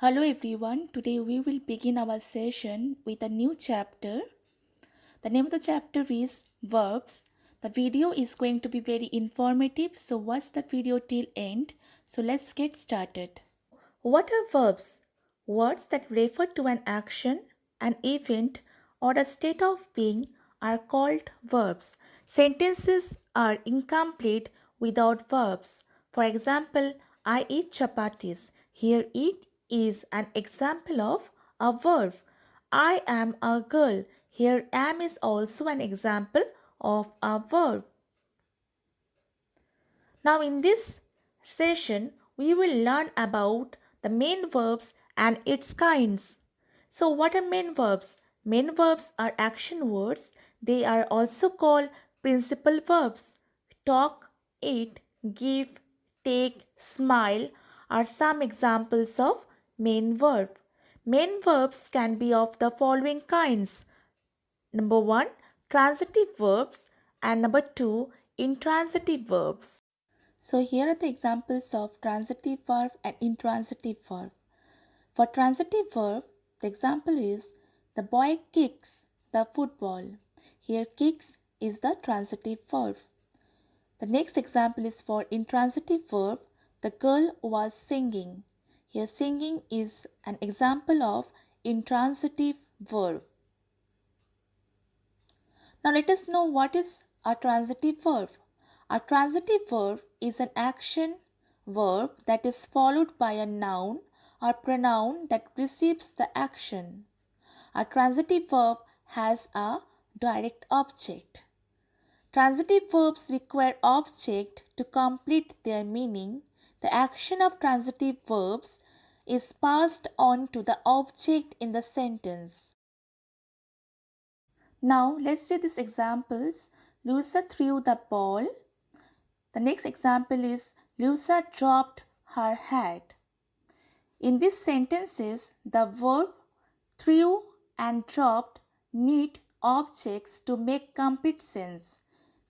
Hello everyone, today we will begin our session with a new chapter. The name of the chapter is Verbs. The video is going to be very informative, so watch the video till end. So let's get started. What are verbs? Words that refer to an action, an event, or a state of being are called verbs. Sentences are incomplete without verbs. For example, I eat chapatis. Here, eat is an example of a verb. I am a girl. Here, am is also an example of a verb. Now in this session, we will learn about the main verbs and its kinds. So what are main verbs? Main verbs are action words. They are also called principal verbs. Talk, eat, give, take, smile are some examples of main verb. Main verbs can be of the following kinds. Number 1, transitive verbs, and number 2, intransitive verbs. So here are the examples of transitive verb and intransitive verb. For transitive verb, the example is the boy kicks the football. Here kicks is the transitive verb. The next example is for intransitive verb, the girl was singing. Here singing is an example of intransitive verb. Now let us know what is a transitive verb. A transitive verb is an action verb that is followed by a noun or pronoun that precedes the action. A transitive verb has a direct object. Transitive verbs require object to complete their meaning. The action of transitive verbs is passed on to the object in the sentence. Now let's see these examples. Luisa threw the ball. The next example is Luisa dropped her hat. In these sentences, the verb threw and dropped need objects to make complete sense.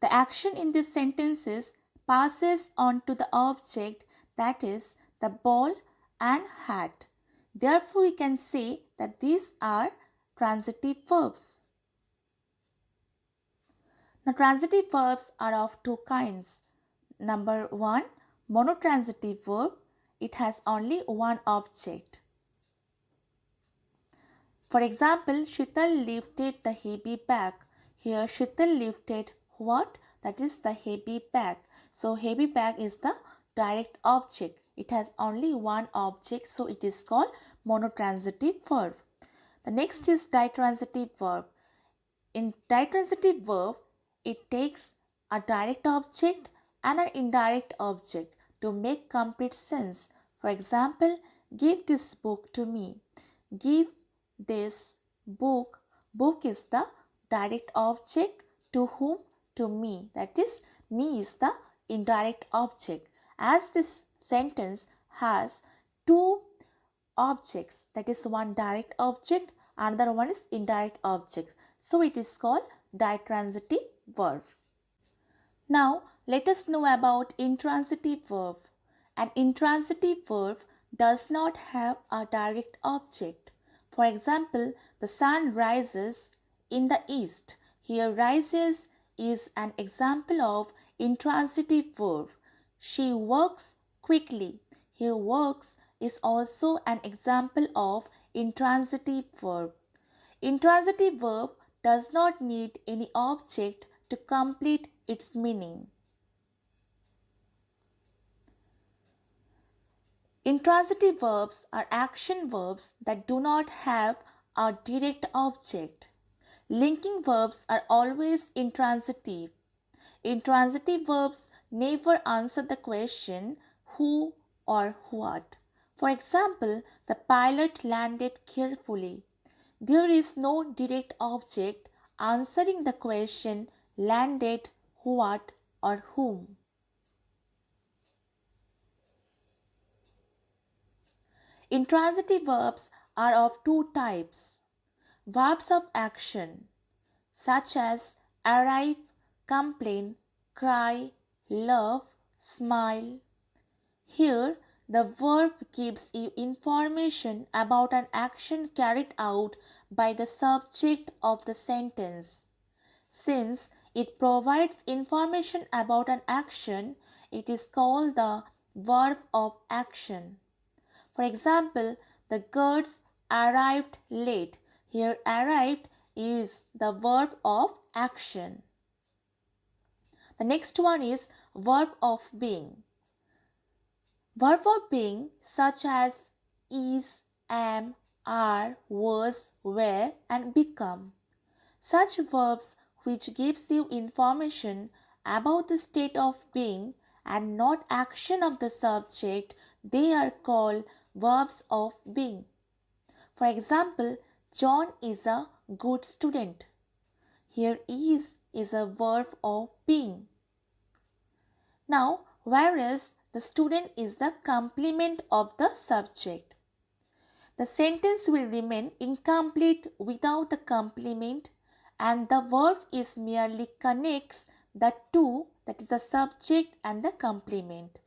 The action in these sentences passes on to the object, that is the ball and hat. Therefore, we can say that these are transitive verbs. Now, transitive verbs are of two kinds. Number 1, monotransitive verb. It has only one object. For example, Shital lifted the heavy bag. Here Shital lifted what? That is the heavy bag. So heavy bag is the direct object. It has only one object, so it is called monotransitive verb. The next is ditransitive verb. In ditransitive verb, it takes a direct object and an indirect object to make complete sense. For example, give this book to me. Give this book. Book is the direct object to whom? To me. That is, me is the indirect object. As this sentence has two objects, that is one direct object, another one is indirect object. So it is called ditransitive verb. Now let us know about intransitive verb. An intransitive verb does not have a direct object. For example, the sun rises in the east. Here rises is an example of intransitive verb. She works quickly. Here works is also an example of intransitive verb. Intransitive verb does not need any object to complete its meaning. Intransitive verbs are action verbs that do not have a direct object. Linking verbs are always intransitive. Intransitive verbs never answer the question who or what. For example, the pilot landed carefully. There is no direct object answering the question landed what or whom. Intransitive verbs are of two types. Verbs of action such as arrive, complain, cry, love, smile. Here the verb gives you information about an action carried out by the subject of the sentence. Since it provides information about an action, it is called the verb of action. For example, the girls arrived late. Here arrived is the verb of action. The next one is verb of being. Verb of being such as is, am, are, was, were and become. Such verbs which gives you information about the state of being and not action of the subject, they are called verbs of being. For example, John is a good student. Here is a verb of being. Now, whereas the student is the complement of the subject. The sentence will remain incomplete without the complement, and the verb is merely connects the two, that is the subject and the complement.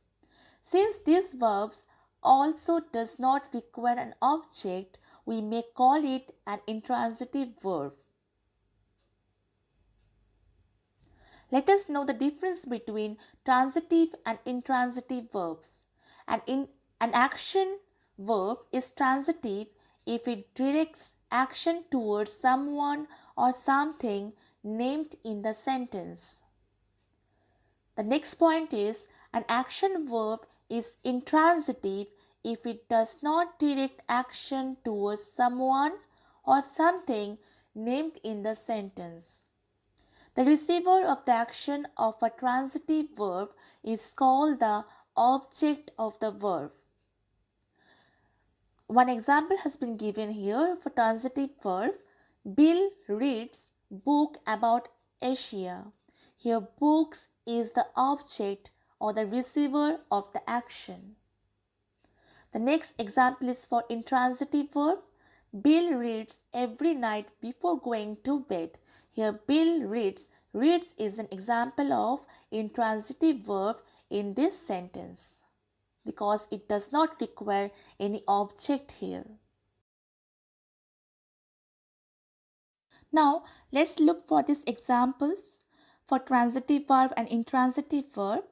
Since these verbs also does not require an object, we may call it an intransitive verb. Let us know the difference between transitive and intransitive verbs. An action verb is transitive if it directs action towards someone or something named in the sentence. The next point is an action verb is intransitive if it does not direct action towards someone or something named in the sentence. The receiver of the action of a transitive verb is called the object of the verb. One example has been given here for transitive verb. Bill reads book about Asia. Here books is the object or the receiver of the action. The next example is for intransitive verb. Bill reads every night before going to bed. Here Bill reads. Reads is an example of intransitive verb in this sentence because it does not require any object here. Now let's look for these examples for transitive verb and intransitive verb.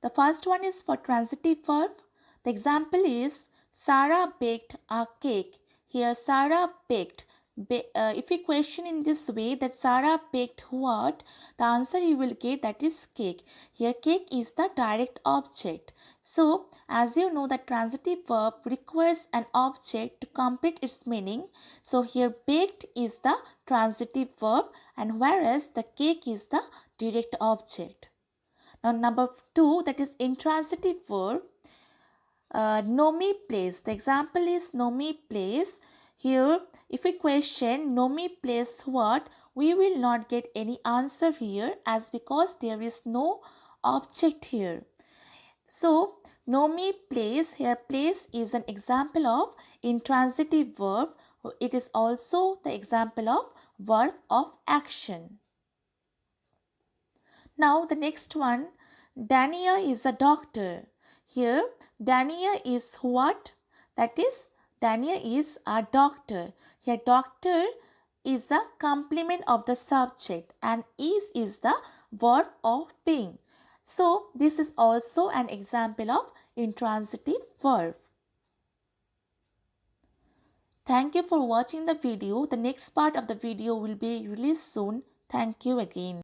The first one is for transitive verb. The example is Sara baked a cake. Here Sara baked. If we question in this way that Sara baked what, the answer you will get that is cake. Here cake is the direct object. So as you know that transitive verb requires an object to complete its meaning. So here baked is the transitive verb and whereas the cake is the direct object. Now number 2, that is intransitive verb. Nomi plays. The example is Nomi plays. Here if we question Nomi plays what, we will not get any answer here as because there is no object here. So Nomi plays, here plays is an example of intransitive verb. It is also the example of verb of action. Now the next one, Dania is a doctor. Here Dania is what? That is Dania is a doctor. Here doctor is the complement of the subject and is the verb of being. So this is also an example of intransitive verb. Thank you for watching the video. The next part of the video will be released soon. Thank you again.